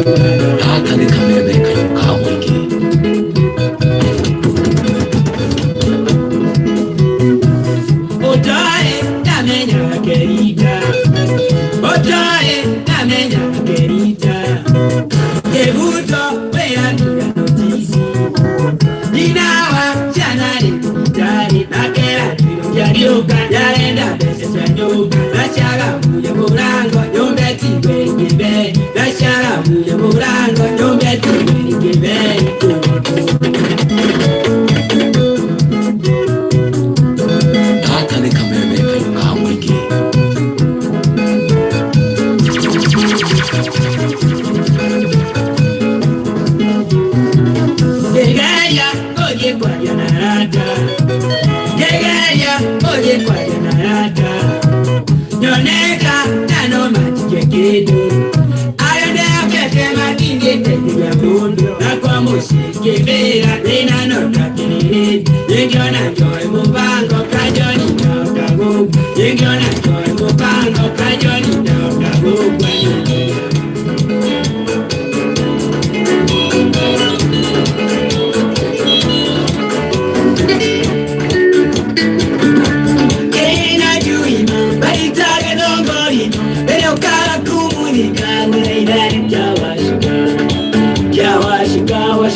Data ni kameme kayo kamwiki. Otae tamenya querida. Otae tamenya querida. Debuto vea tu notisi. Dinawa chanari tari nakera ya yoga ya enda bese nyo la chaga muye murango nyombe tiwe gibe la chaga muye murango nyombe tiwe gibe Data ni kameme kayo kamwiki. Gegeya oye kwa yanarata. Gegeya oye kwa yanarata. Nyoneka nano majike kidu. Ayode akete makinge teni ya mundu. Na kwa musiki bila nina nota kiri. Yengiona joy mubango kajoni na okagu. Yengiona joy mubango kajoni na okagu.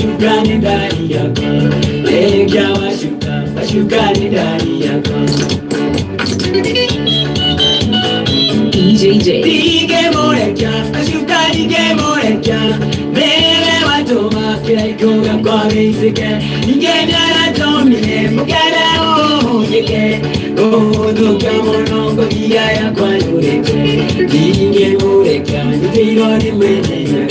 Shukani ndani yako, lenga washuka, shukani ndani yako. Dige moreka, shukani dige moreka. Bebe watoma kila ikoga kwa misike. Dige nyara tomine, mukele yeke. Duka monongo iya ya kwa nureke. Dige moreka, nitiro ni mwene.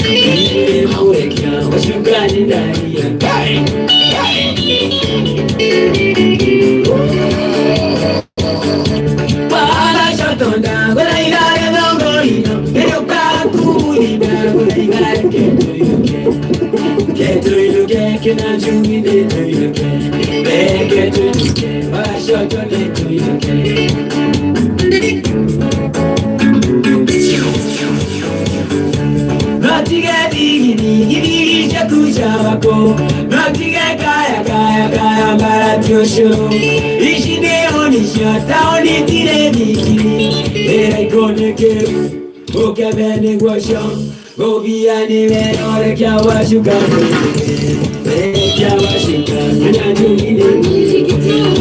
Dige moreka, washukani ndani yako. Para shotonda, wala igare dongorino. Pero para kumunida, wala igare ketuiluke, kena jumi netuiluke. Ketuiluke, para shotonda netuiluke. Notige digi shakusha wako. Notige kaya maratosho. Ishine onisha taoni tire dikiri. Era ikoneke oke bene gwasho. Gobiani venore kya washuka. Kya washuka. Nyanjumine.